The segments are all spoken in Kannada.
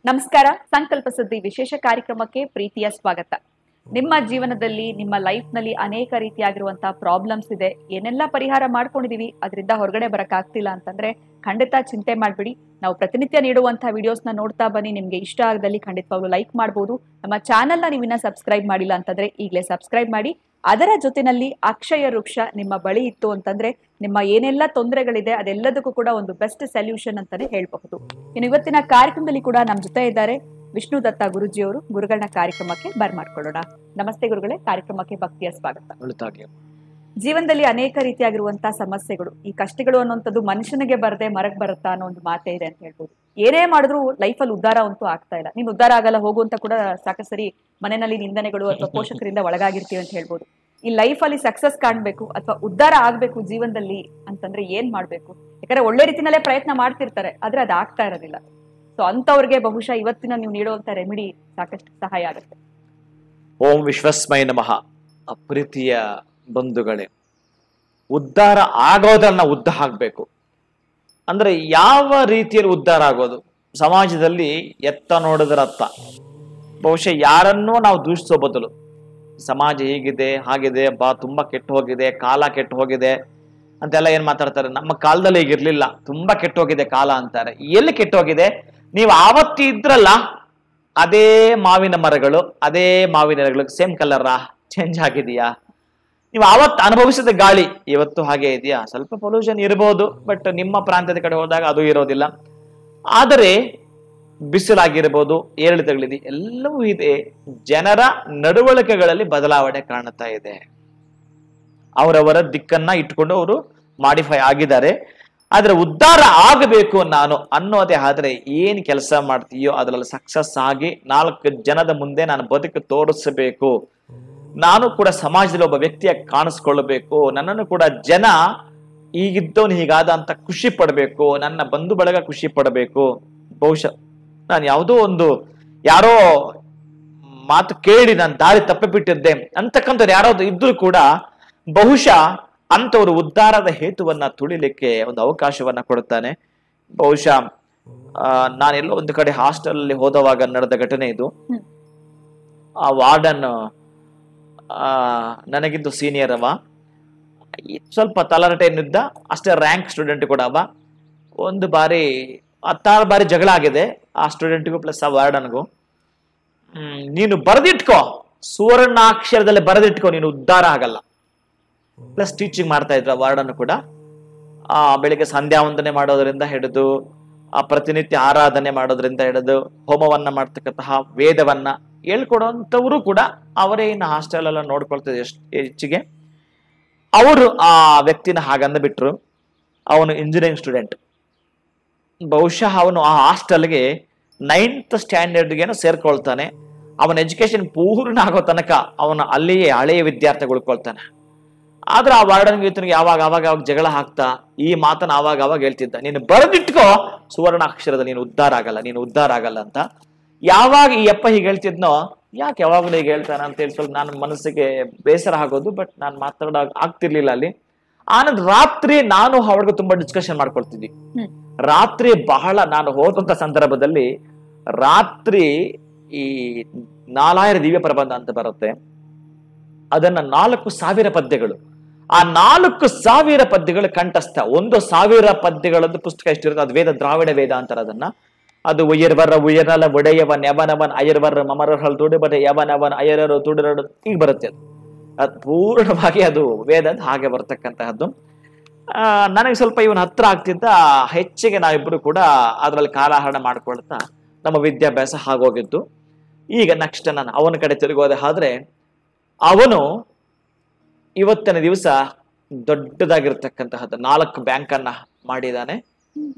ನಮಸ್ಕಾರ. ಸಂಕಲ್ಪ ಸುದ್ದಿ ವಿಶೇಷ ಕಾರ್ಯಕ್ರಮಕ್ಕೆ ಪ್ರೀತಿಯ ಸ್ವಾಗತ. ನಿಮ್ಮ ಜೀವನದಲ್ಲಿ, ನಿಮ್ಮ ಲೈಫ್ ನಲ್ಲಿ ಅನೇಕ ರೀತಿಯಾಗಿರುವಂತಹ ಪ್ರಾಬ್ಲಮ್ಸ್ ಇದೆ. ಏನೆಲ್ಲ ಪರಿಹಾರ ಮಾಡ್ಕೊಂಡಿದೀವಿ, ಅದರಿಂದ ಹೊರಗಡೆ ಬರಕ್ ಆಗ್ತಿಲ್ಲ ಅಂತಂದ್ರೆ ಖಂಡಿತ ಚಿಂತೆ ಮಾಡ್ಬಿಡಿ. ನಾವು ಪ್ರತಿನಿತ್ಯ ನೀಡುವಂತಹ ವಿಡಿಯೋಸ್ ನ ನೋಡ್ತಾ ಬನ್ನಿ. ನಿಮ್ಗೆ ಇಷ್ಟ ಆಗದಲ್ಲಿ ಖಂಡಿತವಾಗ್ಲೂ ಲೈಕ್ ಮಾಡಬಹುದು. ನಮ್ಮ ಚಾನೆಲ್ ನ ನೀವಿನ್ನ ಸಬ್ಸ್ಕ್ರೈಬ್ ಮಾಡಿಲ್ಲ ಅಂತಂದ್ರೆ ಈಗಲೇ ಸಬ್ಸ್ಕ್ರೈಬ್ ಮಾಡಿ. ಅದರ ಜೊತೆನಲ್ಲಿ ಅಕ್ಷಯ ವೃಕ್ಷ ನಿಮ್ಮ ಬಳಿ ಇತ್ತು ಅಂತಂದ್ರೆ ನಿಮ್ಮ ಏನೆಲ್ಲ ತೊಂದರೆಗಳಿದೆ ಅದೆಲ್ಲದಕ್ಕೂ ಕೂಡ ಒಂದು ಬೆಸ್ಟ್ ಸೊಲ್ಯೂಷನ್ ಅಂತಾನೆ ಹೇಳ್ಬಹುದು. ಇನ್ನು ಇವತ್ತಿನ ಕಾರ್ಯಕ್ರಮದಲ್ಲಿ ಕೂಡ ನಮ್ಮ ಜೊತೆ ಇದ್ದಾರೆ ವಿಷ್ಣು ದತ್ತ ಗುರುಜಿಯವರು. ಗುರುಗಳನ್ನ ಕಾರ್ಯಕ್ರಮಕ್ಕೆ ಬರ್ಮಾಡ್ಕೊಳ್ಳೋಣ. ನಮಸ್ತೆ ಗುರುಗಳೇ, ಕಾರ್ಯಕ್ರಮಕ್ಕೆ ಭಕ್ತಿಯ ಸ್ವಾಗತ. ಜೀವನದಲ್ಲಿ ಅನೇಕ ರೀತಿಯಾಗಿರುವಂತಹ ಸಮಸ್ಯೆಗಳು, ಈ ಕಷ್ಟಗಳು ಅನ್ನುವಂಥದ್ದು ಮನುಷ್ಯನಿಗೆ ಬರದೆ ಮರಕ್ ಬರುತ್ತಾ ಅನ್ನೋ ಒಂದು ಮಾತೇ ಇದೆ ಅಂತ ಹೇಳ್ಬೋದು. ಏನೇ ಮಾಡಿದ್ರು ಲೈಫಲ್ಲಿ ಉದ್ಧಾರ ಅಂತೂ ಆಗ್ತಾ ಇಲ್ಲ. ನೀನ್ ಉದ್ಧಾರ ಆಗಲ್ಲ ಹೋಗು ಅಂತ ಕೂಡ ಸಾಕಷ್ಟು ಸರಿ ಮನೆಯಲ್ಲಿ ನಿಂದನೆಗಳು ಅಥವಾ ಪೋಷಕರಿಂದ ಒಳಗಾಗಿರ್ತೀವಿ ಅಂತ ಹೇಳ್ಬೋದು. ಈ ಲೈಫಲ್ಲಿ ಸಕ್ಸಸ್ ಕಾಣ್ಬೇಕು ಅಥವಾ ಉದ್ಧಾರ ಆಗ್ಬೇಕು ಜೀವನದಲ್ಲಿ ಅಂತಂದ್ರೆ ಏನ್ ಮಾಡ್ಬೇಕು? ಯಾಕಂದ್ರೆ ಒಳ್ಳೆ ರೀತಿನಲ್ಲೇ ಪ್ರಯತ್ನ ಮಾಡ್ತಿರ್ತಾರೆ, ಆದ್ರೆ ಅದು ಆಗ್ತಾ ಇರೋದಿಲ್ಲ. ಸೊ ಅಂತವ್ರಿಗೆ ಬಹುಶಃ ಇವತ್ತಿನ ನೀವು ನೀಡುವಂತ ರೆಮಿಡಿ ಸಾಕಷ್ಟು ಸಹಾಯ ಆಗುತ್ತೆ. ಓಂ ವಿಶ್ವಸ್ಮೈ ನಮಃ. ಪ್ರೀತಿಯ ಬಂಧುಗಳೇ, ಉದ್ಧಾರ ಆಗೋದನ್ನ ಉದ್ಧಾರ ಆಗ್ಬೇಕು ಅಂದ್ರೆ ಯಾವ ರೀತಿಯಲ್ಲಿ ಉದ್ಧಾರ ಆಗೋದು? ಸಮಾಜದಲ್ಲಿ ಎತ್ತ ನೋಡಿದ್ರ ಅತ್ತ. ಬಹುಶಃ ಯಾರನ್ನೂ ನಾವು ದೂಷಿಸೋ ಬದಲು ಸಮಾಜ ಹೀಗಿದೆ ಹಾಗಿದೆ, ತುಂಬಾ ಕೆಟ್ಟು ಹೋಗಿದೆ, ಕಾಲ ಕೆಟ್ಟು ಹೋಗಿದೆ ಅಂತೆಲ್ಲ ಏನ್ ಮಾತಾಡ್ತಾರೆ. ನಮ್ಮ ಕಾಲದಲ್ಲಿ ಹೀಗಿರ್ಲಿಲ್ಲ, ತುಂಬಾ ಕೆಟ್ಟು ಹೋಗಿದೆ ಕಾಲ ಅಂತಾರೆ. ಎಲ್ಲಿ ಕೆಟ್ಟು ಹೋಗಿದೆ? ನೀವು ಆವತ್ತು ಇದ್ರಲ್ಲ ಅದೇ ಮಾವಿನ ಮರಗಳು, ಅದೇ ಮಾವಿನ ಎಲೆಗಳು ಸೇಮ್ ಕಲರಾ? ಚೇಂಜ್ ಆಗಿದೆಯಾ? ನೀವು ಆವತ್ತು ಅನುಭವಿಸಿದ ಗಾಳಿ ಇವತ್ತು ಹಾಗೆ ಇದೆಯಾ? ಸ್ವಲ್ಪ ಪೊಲ್ಯೂಷನ್ ಇರಬಹುದು, ಬಟ್ ನಿಮ್ಮ ಪ್ರಾಂತ್ಯದ ಕಡೆ ಹೋದಾಗ ಅದು ಇರೋದಿಲ್ಲ. ಆದರೆ ಬಿಸಿಲಾಗಿರ್ಬೋದು, ಏರಿಳಿತಗಳಿದೆ, ಎಲ್ಲವೂ ಇದೆ. ಜನರ ನಡವಳಿಕೆಗಳಲ್ಲಿ ಬದಲಾವಣೆ ಕಾಣುತ್ತಾ ಇದೆ. ಅವರವರ ದಿಕ್ಕನ್ನ ಇಟ್ಕೊಂಡು ಅವರು ಮಾಡಿಫೈ ಆಗಿದ್ದಾರೆ. ಆದ್ರೆ ಉದ್ಧಾರ ಆಗಬೇಕು ನಾನು ಅನ್ನೋದೇ ಆದ್ರೆ ಏನ್ ಕೆಲಸ ಮಾಡ್ತೀಯೋ ಅದರಲ್ಲಿ ಸಕ್ಸಸ್ ಆಗಿ 4 ಜನದ ಮುಂದೆ ನಾನು ಬದುಕು ತೋರಿಸಬೇಕು. ನಾನು ಕೂಡ ಸಮಾಜದಲ್ಲಿ ಒಬ್ಬ ವ್ಯಕ್ತಿಯಾಗಿ ಕಾಣಿಸ್ಕೊಳ್ಬೇಕು. ನನ್ನನ್ನು ಕೂಡ ಜನ ಹೀಗಿದ್ದವನು ಹೀಗಾದ ಅಂತ ಖುಷಿ ಪಡಬೇಕು. ನನ್ನ ಬಂಧು ಬಳಗ ಖುಷಿ ಪಡಬೇಕು. ಬಹುಶಃ ನಾನು ಯಾರೋ ಮಾತು ಕೇಳಿ ನಾನು ದಾರಿ ತಪ್ಪಿಬಿಟ್ಟಿದ್ದೆ ಅಂತಕ್ಕಂಥವ್ರು ಯಾರಾದ್ರು ಇದ್ರೂ ಕೂಡ ಬಹುಶಃ ಅಂತವರು ಉದ್ಧಾರದ ಹೇತುವನ್ನ ತುಳಿಲಿಕ್ಕೆ ಒಂದು ಅವಕಾಶವನ್ನ ಕೊಡುತ್ತಾನೆ. ಬಹುಶಃ ನಾನೆಲ್ಲೋ ಒಂದು ಕಡೆ ಹಾಸ್ಟೆಲ್ ಅಲ್ಲಿ ಹೋದವಾಗ ನಡೆದ ಘಟನೆ ಇದು. ಆ ವಾರ್ಡನ್ ನನಗಿಂತ ಸೀನಿಯರ್ ಅವ, ಸ್ವಲ್ಪ ತಲರಟೆಯನ್ನಿದ್ದ, ಅಷ್ಟೇ ರ್ಯಾಂಕ್ ಸ್ಟೂಡೆಂಟ್ ಕೂಡ ಅವ. ಒಂದು ಬಾರಿ 16 ಬಾರಿ ಜಗಳ ಆಗಿದೆ ಆ ಸ್ಟೂಡೆಂಟ್ಗೂ ಪ್ಲಸ್ ಆ ವಾರ್ಡನ್ಗೂ. ನೀನು ಬರೆದಿಟ್ಕೋ, ಸುವರ್ಣಾಕ್ಷರದಲ್ಲಿ ಬರೆದಿಟ್ಕೋ, ನೀನು ಉದ್ಧಾರ ಆಗಲ್ಲ. ಪ್ಲಸ್ ಟೀಚಿಂಗ್ ಮಾಡ್ತಾ ಇದ್ರ ವಾರ್ಡನ್ ಕೂಡ. ಬೆಳಿಗ್ಗೆ ಸಂಧ್ಯಾ ವಂದನೆ ಮಾಡೋದ್ರಿಂದ ಹಿಡಿದು ಪ್ರತಿನಿತ್ಯ ಆರಾಧನೆ ಮಾಡೋದ್ರಿಂದ ಹಿಡಿದು ಹೋಮವನ್ನ ಮಾಡ್ತಕ್ಕಂತಹ ವೇದವನ್ನ ಹೇಳ್ಕೊಡುವಂಥವರು ಕೂಡ ಅವರೇ. ಇನ್ನು ಹಾಸ್ಟೆಲ್ ಎಲ್ಲ ನೋಡ್ಕೊಳ್ತಿದ್ದೆ ಹೆಚ್ಚಿಗೆ. ಅವರು ಆ ವ್ಯಕ್ತಿನ ಹಾಗಂದ ಬಿಟ್ರು. ಅವನು ಇಂಜಿನಿಯರಿಂಗ್ ಸ್ಟೂಡೆಂಟ್. ಬಹುಶಃ ಅವನು ಆ ಹಾಸ್ಟೆಲ್ಗೆ 9th ಸ್ಟ್ಯಾಂಡರ್ಡ್ಗೇನೋ ಸೇರ್ಕೊಳ್ತಾನೆ. ಅವನ ಎಜುಕೇಶನ್ ಪೂರ್ಣ ಆಗೋ ತನಕ ಅವನ ಅಲ್ಲಿಯೇ ಹಳೆಯ ವಿದ್ಯಾರ್ಥಿ ಉಳ್ಕೊಳ್ತಾನೆ. ಆದ್ರೆ ಆ ವಾರ್ಡನ್ಗೆ ಈತನಿಗೆ ಆವಾಗ ಜಗಳ ಹಾಕ್ತಾ ಈ ಮಾತನ್ನ ಆವಾಗ ಹೇಳ್ತಿದ್ದ, ನೀನು ಬರೆದಿಟ್ಕೋ ಸುವರ್ಣಾಕ್ಷರದ, ನೀನು ಉದ್ಧಾರ ಆಗಲ್ಲ ಅಂತ. ಯಾವಾಗ ಈ ಅಪ್ಪ ಹೀಗೆ ಹೇಳ್ತಿದ್ನೋ, ಯಾಕೆ ಯಾವಾಗಲೂ ಹೀಗೆ ಹೇಳ್ತಾನೆ ಅಂತ ಹೇಳಿ ಸ್ವಲ್ಪ ನನ್ನ ಮನಸ್ಸಿಗೆ ಬೇಸರ ಆಗೋದು. ಬಟ್ ನಾನು ಮಾತಾಡೋ ಆಗ್ತಿರ್ಲಿಲ್ಲ ಅಲ್ಲಿ. ಆನಂದ್ ರಾತ್ರಿ ನಾನು ಅವಳಿಗೆ ತುಂಬಾ ಡಿಸ್ಕಷನ್ ಮಾಡ್ಕೊಳ್ತಿದ್ವಿ. ರಾತ್ರಿ ಬಹಳ ನಾನು ಹೋದಂತ ಸಂದರ್ಭದಲ್ಲಿ ರಾತ್ರಿ ಈ 4000 ದಿವ್ಯ ಪ್ರಬಂಧ ಅಂತ ಬರುತ್ತೆ. ಅದನ್ನ 4000 ಪದ್ಯಗಳು, ಆ 4000 ಪದ್ಯಗಳು ಕಂಠಸ್ಥ. 1000 ಪದ್ಯಗಳದ್ದು ಪುಸ್ತಕ ಎಷ್ಟಿರುತ್ತೆ ಅದು ವೇದ, ದ್ರಾವಿಡ ವೇದ ಅಂತಾರೆ ಅದನ್ನ. ಅದು ಉಯರ್ವರ ಉಯರ್ನಲ ಒಡೆಯವನ್ ಯವನವನ್ ಅಯರ್ವರ್ ಮಮರಹಲ್ ತುಡಿಬಡೆ ಯವನವನ್ ಅಯರರು ತುಡಿರಡು ಈಗ ಬರುತ್ತೆ. ಅದು ಪೂರ್ಣವಾಗಿ ಅದು ವೇದ ಹಾಗೆ ಬರ್ತಕ್ಕಂತಹದ್ದು. ನನಗೆ ಸ್ವಲ್ಪ ಇವನ್ ಹತ್ರ ಆಗ್ತಿದ್ದ, ಹೆಚ್ಚಿಗೆ ನಾವಿಬ್ರು ಕೂಡ ಅದ್ರಲ್ಲಿ ಕಾಲಹರಣ ಮಾಡ್ಕೊಳ್ತಾ ನಮ್ಮ ವಿದ್ಯಾಭ್ಯಾಸ ಆಗೋಗಿದ್ದು. ಈಗ ನೆಕ್ಸ್ಟ್ ನಾನು ಅವನ ಕಡೆ ತಿರುಗೋದೆ ಆದ್ರೆ, ಅವನು ಇವತ್ತಿನ ದಿವಸ ದೊಡ್ಡದಾಗಿರ್ತಕ್ಕಂತಹದ್ದು 4 ಬ್ಯಾಂಕನ್ನ ಮಾಡಿದ್ದಾನೆ.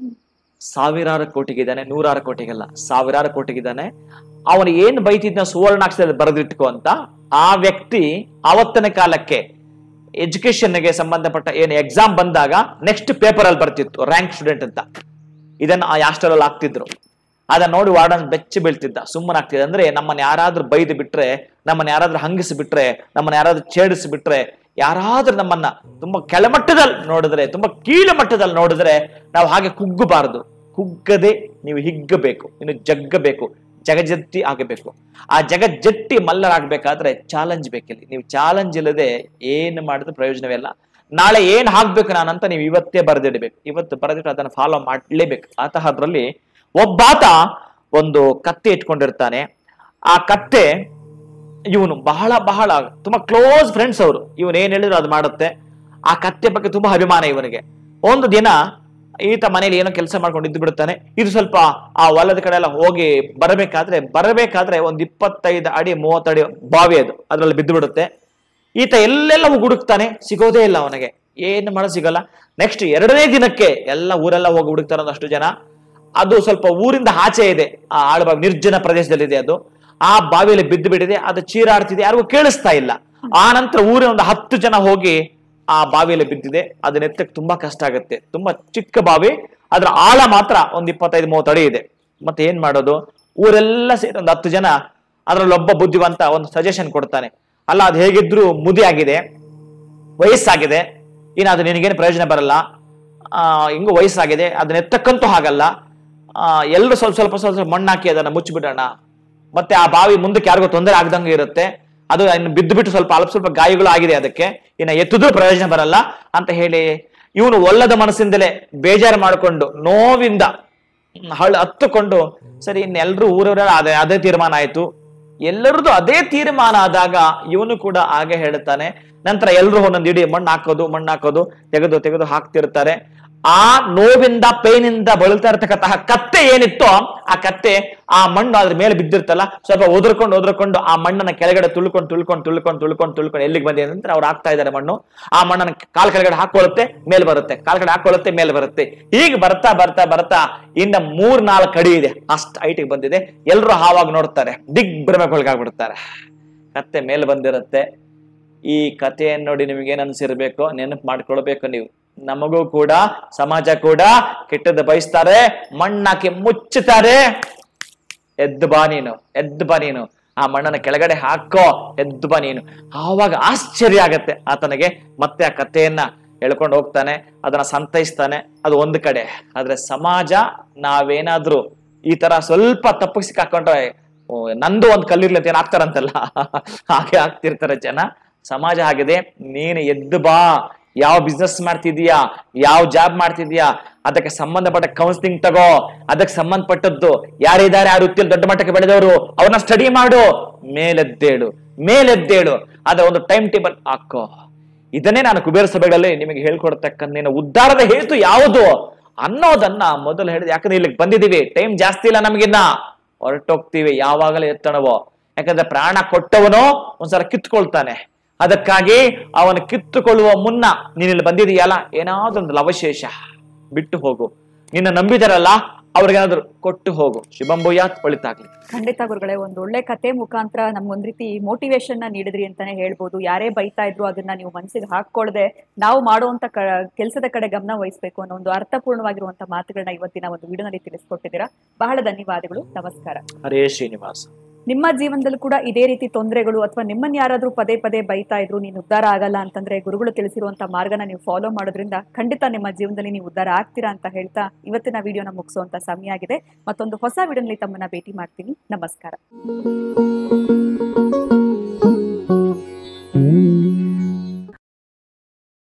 1000 ಕೋಟಿಗಿದ್ದಾನೆ, 100 ಕೋಟಿಗಲ್ಲ, 1000 ಕೋಟಿಗಿದ್ದಾನೆ. ಅವನು ಏನ್ ಬೈತಿದ್ನ ಸುವರ್ಣಾಕ್ಷರದಲ್ಲಿ ಬರೆದಿಟ್ಕೋ ಅಂತ, ಆ ವ್ಯಕ್ತಿ ಆವತ್ತಿನ ಕಾಲಕ್ಕೆ ಎಜುಕೇಶನ್ಗೆ ಸಂಬಂಧಪಟ್ಟ ಏನು ಎಕ್ಸಾಮ್ ಬಂದಾಗ ನೆಕ್ಸ್ಟ್ ಪೇಪರ್ ಅಲ್ಲಿ ಬರ್ತಿತ್ತು ರ್ಯಾಂಕ್ ಸ್ಟೂಡೆಂಟ್ ಅಂತ. ಇದನ್ನ ಆ ಹಾಸ್ಟೆಲ್ ಅಲ್ಲಿ ಆಗ್ತಿದ್ರು. ಅದನ್ನ ನೋಡಿ ವಾರ್ಡನ್ ಬೆಚ್ಚಿ ಬೀಳ್ತಿದ್ದ, ಸುಮ್ಮನಾಗ್ತಿದ್ದ. ಅಂದ್ರೆ ನಮ್ಮನ್ನ ಯಾರಾದ್ರೂ ಬೈದು ಬಿಟ್ರೆ, ನಮ್ಮನ್ನ ಯಾರಾದ್ರೂ ಹಂಗಿಸಿ ಬಿಟ್ರೆ, ನಮ್ಮನ್ನ ಯಾರಾದ್ರೂ ಛೇಡಿಸಿ ಬಿಟ್ರೆ ಯಾರಾದ್ರೂ ನಮ್ಮನ್ನ ತುಂಬಾ ಕೆಳಮಟ್ಟದಲ್ಲಿ ನೋಡಿದ್ರೆ, ತುಂಬಾ ಕೀಳು ಮಟ್ಟದಲ್ಲಿ ನೋಡಿದ್ರೆ ನಾವು ಹಾಗೆ ಕುಗ್ಗಬಾರದು. ಕುಗ್ಗದೆ ನೀವು ಹಿಗ್ಗಬೇಕು, ಇನ್ನು ಜಗ್ಗಬೇಕು, ಜಗಜತ್ತಿ ಆಗಬೇಕು. ಆ ಜಗಜ್ಜಟ್ಟಿ ಮಲ್ಲರಾಗ್ಬೇಕಾದ್ರೆ ಚಾಲೆಂಜ್ ಬೇಕಿಲ್ಲಿ. ನೀವು ಚಾಲೆಂಜ್ ಇಲ್ಲದೆ ಏನು ಮಾಡಿದ್ರೆ ಪ್ರಯೋಜನವೇ ಇಲ್ಲ. ನಾಳೆ ಏನ್ ಹಾಕ್ಬೇಕು ನಾನಂತ ನೀವು ಇವತ್ತೇ ಬರೆದಿಡ್ಬೇಕು. ಇವತ್ತು ಬರೆದಿಟ್ಟು ಅದನ್ನು ಫಾಲೋ ಮಾಡಲೇಬೇಕು. ಅದ್ರಲ್ಲಿ ಒಬ್ಬಾತ ಒಂದು ಕತ್ತೆ ಇಟ್ಕೊಂಡಿರ್ತಾನೆ. ಆ ಕತ್ತೆ ಇವನು ಬಹಳ ಬಹಳ ತುಂಬಾ ಕ್ಲೋಸ್ ಫ್ರೆಂಡ್ಸ್ ಅವರು. ಇವನ್ ಏನ್ ಹೇಳಿದ್ರು ಅದು ಮಾಡುತ್ತೆ. ಆ ಕತ್ತೆ ಬಗ್ಗೆ ತುಂಬಾ ಅಭಿಮಾನ ಇವನಿಗೆ. ಒಂದು ದಿನ ಈತ ಮನೇಲಿ ಏನೋ ಕೆಲಸ ಮಾಡ್ಕೊಂಡು ಇದ್ದು ಬಿಡುತ್ತಾನೆ. ಇದು ಸ್ವಲ್ಪ ಆ ಹೊಲದ ಕಡೆ ಎಲ್ಲ ಹೋಗಿ ಬರಬೇಕಾದ್ರೆ ಒಂದು 25 ಅಡಿ 30 ಅಡಿ ಬಾವಿ ಅದು, ಅದ್ರಲ್ಲಿ ಬಿದ್ದು ಬಿಡುತ್ತೆ. ಈತ ಎಲ್ಲೆಲ್ಲ ಹುಡುಕ್ತಾನೆ, ಸಿಗೋದೇ ಇಲ್ಲ ಅವನಿಗೆ. ಏನು ಮಾಡೋ ಸಿಗಲ್ಲ. ನೆಕ್ಸ್ಟ್ 2ನೇ ದಿನಕ್ಕೆ ಎಲ್ಲ ಊರೆಲ್ಲ ಹೋಗಿ ಹುಡುಕ್ತಾರೆ ಒಂದಷ್ಟು ಜನ. ಅದು ಸ್ವಲ್ಪ ಊರಿಂದ ಆಚೆ ಇದೆ, ಆ ಆಳ್ಬಾವಿ ನಿರ್ಜನ ಪ್ರದೇಶದಲ್ಲಿದೆ ಅದು. ಆ ಬಾವಿಯಲ್ಲಿ ಬಿದ್ದು ಬಿಟ್ಟಿದೆ, ಅದು ಚೀರಾಡ್ತಿದೆ, ಯಾರಿಗೂ ಕೇಳಿಸ್ತಾ ಇಲ್ಲ. ಆ ನಂತರ ಊರಿನ ಒಂದು 10 ಜನ ಹೋಗಿ ಆ ಬಾವಿಯಲ್ಲಿ ಬಿದ್ದಿದೆ. ಅದನ್ನ ಎತ್ತಕ್ಕೆ ತುಂಬಾ ಕಷ್ಟ ಆಗುತ್ತೆ. ತುಂಬಾ ಚಿಕ್ಕ ಬಾವಿ, ಅದ್ರ ಆಳ ಮಾತ್ರ ಒಂದು 25-30 ಅಡಿ ಇದೆ. ಮತ್ತೆ ಏನ್ ಮಾಡೋದು? ಊರೆಲ್ಲ ಸೇರಿ ಒಂದು 10 ಜನ, ಅದ್ರಲ್ಲೊಬ್ಬ ಬುದ್ಧಿವಂತ ಒಂದು ಸಜೆಷನ್ ಕೊಡ್ತಾನೆ. ಅಲ್ಲ, ಅದು ಹೇಗಿದ್ರು ಮುದಿ ಆಗಿದೆ, ವಯಸ್ಸಾಗಿದೆ, ಇನ್ನು ಅದು ನಿನಗೇನು ಪ್ರಯೋಜನ ಬರಲ್ಲ. ಹಿಂಗೂ ವಯಸ್ಸಾಗಿದೆ, ಅದನ್ನ ಎತ್ತಕ್ಕಂತೂ ಹಾಗಲ್ಲ. ಎಲ್ಲರೂ ಸ್ವಲ್ಪ ಮಣ್ಣಾಕಿ ಅದನ್ನ ಮುಚ್ಚಿಬಿಡೋಣ. ಮತ್ತೆ ಆ ಬಾವಿ ಮುಂದಕ್ಕೆ ಯಾರಿಗೂ ತೊಂದರೆ ಆಗದಂಗೆ ಇರುತ್ತೆ. ಅದು ಇನ್ನು ಬಿದ್ದು ಬಿಟ್ಟು ಸ್ವಲ್ಪ ಗಾಯಗಳು ಆಗಿದೆ, ಅದಕ್ಕೆ ಇನ್ನು ಎತ್ತಿದ್ರೂ ಪ್ರಯೋಜನ ಬರಲ್ಲ ಅಂತ ಹೇಳಿ ಇವನು ಒಲ್ಲದ ಮನಸ್ಸಿಂದಲೇ ಬೇಜಾರು ಮಾಡಿಕೊಂಡು ನೋವಿಂದ ಹತ್ತುಕೊಂಡು, ಸರಿ ಇನ್ನೆಲ್ಲರೂ ಊರವರೆಲ್ಲ ಅದೇ ತೀರ್ಮಾನ ಆಯ್ತು. ಎಲ್ಲರದ್ದು ಅದೇ ತೀರ್ಮಾನ ಆದಾಗ ಇವನು ಕೂಡ ಹಾಗೆ ಹೇಳ್ತಾನೆ. ನಂತರ ಎಲ್ಲರೂ ಒಂದೊಂದು ಇಡೀ ಮಣ್ಣು ಹಾಕೋದು ತೆಗೆದು ಹಾಕ್ತಿರ್ತಾರೆ. ಆ ನೋವಿಂದ ಪೇನಿಂದ ಬಳಲ್ತಾ ಇರ್ತಕ್ಕಂತಹ ಕತ್ತೆ ಏನಿತ್ತೋ, ಆ ಕತ್ತೆ ಆ ಮಣ್ಣು ಅದ್ರ ಮೇಲೆ ಬಿದ್ದಿರ್ತಲ್ಲ, ಸ್ವಲ್ಪ ಒದರ್ಕೊಂಡು ಆ ಮಣ್ಣನ್ನ ಕೆಳಗಡೆ ತುಳ್ಕೊಂಡು ಎಲ್ಲಿಗೆ ಬಂದಿದೆ ಅಂದ್ರೆ ಅವ್ರು ಹಾಕ್ತಾ ಇದ್ದಾರೆ ಮಣ್ಣು. ಆ ಮಣ್ಣನ್ನ ಕಾಲ್ ಕೆಳಗಡೆ ಹಾಕೊಳ್ಳುತ್ತೆ, ಮೇಲೆ ಬರುತ್ತೆ. ಹೀಗೆ ಬರ್ತಾ ಇನ್ನ 3-4 ಅಡಿ ಇದೆ, ಅಷ್ಟು ಹೈಟಿಗೆ ಬಂದಿದೆ. ಎಲ್ಲರೂ ಹಾವಾಗಿ ನೋಡ್ತಾರೆ, ದಿಗ್ಭ್ರಮೆಗೊಳಗಾಗ್ಬಿಡ್ತಾರೆ. ಕತ್ತೆ ಮೇಲೆ ಬಂದಿರುತ್ತೆ. ಈ ಕಥೆಯನ್ನು ನೋಡಿ ನಿಮ್ಗೇನ್ ಅನ್ಸಿರ್ಬೇಕು, ನೆನಪು ಮಾಡ್ಕೊಳ್ಬೇಕು ನೀವು. ನಮಗೂ ಕೂಡ ಸಮಾಜ ಕೂಡ ಕೆಟ್ಟದ್ದು ಬಯಸ್ತಾರೆ, ಮಣ್ಣಾಕಿ ಮುಚ್ಚುತ್ತಾರೆ. ಎದ್ದು ಬಾ ನೀನು, ಆ ಮಣ್ಣನ್ನ ಕೆಳಗಡೆ ಹಾಕೋ, ಎದ್ದು ಬಾ ನೀನು. ಆವಾಗ ಆಶ್ಚರ್ಯ ಆಗತ್ತೆ ಆತನಿಗೆ. ಮತ್ತೆ ಆ ಕಥೆಯನ್ನ ಹೇಳ್ಕೊಂಡು ಹೋಗ್ತಾನೆ, ಅದನ್ನ ಸಂತೈಸ್ತಾನೆ. ಅದು ಒಂದು ಕಡೆ. ಆದ್ರೆ ಸಮಾಜ, ನಾವೇನಾದ್ರೂ ಈ ತರ ಸ್ವಲ್ಪ ತಪ್ಪು ಸಿಕ್ಕಾಕೊಂಡ್ರೆ ನಂದು ಒಂದು ಕಲ್ಲಿರ್ಲಿ ಅಂತ ಏನ್ ಆಗ್ತಾರಂತಲ್ಲ, ಹಾಗೆ ಆಗ್ತಿರ್ತಾರೆ ಜನ. ಸಮಾಜ ಆಗಿದೆ. ನೀನು ಎದ್ದು ಬಾ. ಯಾವ ಬಿಸ್ನೆಸ್ ಮಾಡ್ತಿದೀಯಾ, ಯಾವ ಜಾಬ್ ಮಾಡ್ತಿದ್ಯಾ, ಅದಕ್ಕೆ ಸಂಬಂಧಪಟ್ಟ ಕೌನ್ಸಿಲಿಂಗ್ ತಗೋ. ಅದಕ್ಕೆ ಸಂಬಂಧಪಟ್ಟದ್ದು ಯಾರಿದ್ದಾರೆ, ಆ ವೃತ್ತಿಯಲ್ಲಿ ದೊಡ್ಡ ಮಟ್ಟಕ್ಕೆ ಬೆಳೆದವರು, ಅವ್ರನ್ನ ಸ್ಟಡಿ ಮಾಡು. ಮೇಲೆದ್ದೇಳು. ಅದ ಒಂದು ಟೈಮ್ ಟೇಬಲ್ ಹಾಕೋ. ಇದನ್ನೇ ನಾನು ಕುಬೇರ ಸಭೆಗಳಲ್ಲಿ ನಿಮಗೆ ಹೇಳ್ಕೊಡ್ತಕ್ಕಂಥ ಉದ್ಧಾರದ ಹೇತು ಯಾವುದು ಅನ್ನೋದನ್ನ ಮೊದಲು ಹೇಳಿದೆ. ಯಾಕಂದ್ರೆ ಇಲ್ಲಿಗೆ ಬಂದಿದೀವಿ, ಟೈಮ್ ಜಾಸ್ತಿ ಇಲ್ಲ ನಮಗಿನ್ನ, ಹೊರಟೋಗ್ತೀವಿ ಯಾವಾಗಲೇ ಎತ್ತಣವೋ. ಯಾಕಂದ್ರೆ ಪ್ರಾಣ ಕೊಟ್ಟವನು ಒಂದ್ಸಲ ಕಿತ್ಕೊಳ್ತಾನೆ. ಅದಕ್ಕಾಗಿ ಅವನು ಕಿತ್ತುಕೊಳ್ಳುವ ಮುನ್ನ ನೀನಿಲ್ಲಿ ಬಂದಿದೀಯಲ್ಲ, ಏನಾದ್ರೂ ಒಂದು ಅವಶೇಷ ಬಿಟ್ಟು ಹೋಗು. ನಿನ್ನ ನಂಬಿದರಲ್ಲ ಅವ್ರಿಗೇನಾದ್ರು ಕೊಟ್ಟು ಹೋಗು. ಶುಭಂಭೂಯಾತ್, ಒಳಿತಾಗ್ಲಿ. ಖಂಡಿತ ಗುರುಗಳೇ, ಒಂದು ಒಳ್ಳೆ ಕತೆ ಮುಖಾಂತರ ನಮ್ಗೊಂದ್ ರೀತಿ ಮೋಟಿವೇಶನ್ ನ ನೀಡಿದ್ರಿ ಅಂತಾನೆ ಹೇಳ್ಬೋದು. ಯಾರೇ ಬೈತಾ ಇದ್ರು ಅದನ್ನ ನೀವು ಮನಸ್ಸಿಗೆ ಹಾಕೊಳ್ಳದೆ ನಾವು ಮಾಡುವಂತ ಕೆಲಸದ ಕಡೆ ಗಮನ ವಹಿಸಬೇಕು ಅನ್ನೋ ಒಂದು ಅರ್ಥಪೂರ್ಣವಾಗಿರುವಂತ ಮಾತುಗಳನ್ನ ಇವತ್ತಿನ ಒಂದು ವಿಡಿಯೋನಲ್ಲಿ ತಿಳಿಸ್ಕೊಟ್ಟಿದ್ದೀರಾ. ಬಹಳ ಧನ್ಯವಾದಗಳು. ನಮಸ್ಕಾರ. ಹರೇ ಶ್ರೀನಿವಾಸ. ನಿಮ್ಮ ಜೀವನದಲ್ಲೂ ಕೂಡ ಇದೇ ರೀತಿ ತೊಂದರೆಗಳು ಅಥವಾ ನಿಮ್ಮನ್ನ ಯಾರಾದ್ರೂ ಪದೇ ಬೈತಾ ಇದ್ರು, ನೀನು ಉದ್ಧಾರ ಆಗಲ್ಲ ಅಂತಂದ್ರೆ ಗುರುಗಳು ತಿಳಿಸಿರುವಂತ ಮಾರ್ಗನ ನೀವು ಫಾಲೋ ಮಾಡೋದ್ರಿಂದ ಖಂಡಿತ ನಿಮ್ಮ ಜೀವನದಲ್ಲಿ ನೀವು ಉದ್ಧಾರ ಆಗ್ತೀರಾ ಅಂತ ಹೇಳ್ತಾ ಇವತ್ತಿನ ವಿಡಿಯೋನ ಮುಗಿಸುವಂತ ಸಮಯ ಆಗಿದೆ. ಮತ್ತೊಂದು ಹೊಸ ವಿಡಿಯೋನಲ್ಲಿ ತಮ್ಮನ್ನ ಭೇಟಿ ಮಾಡ್ತೀನಿ. ನಮಸ್ಕಾರ.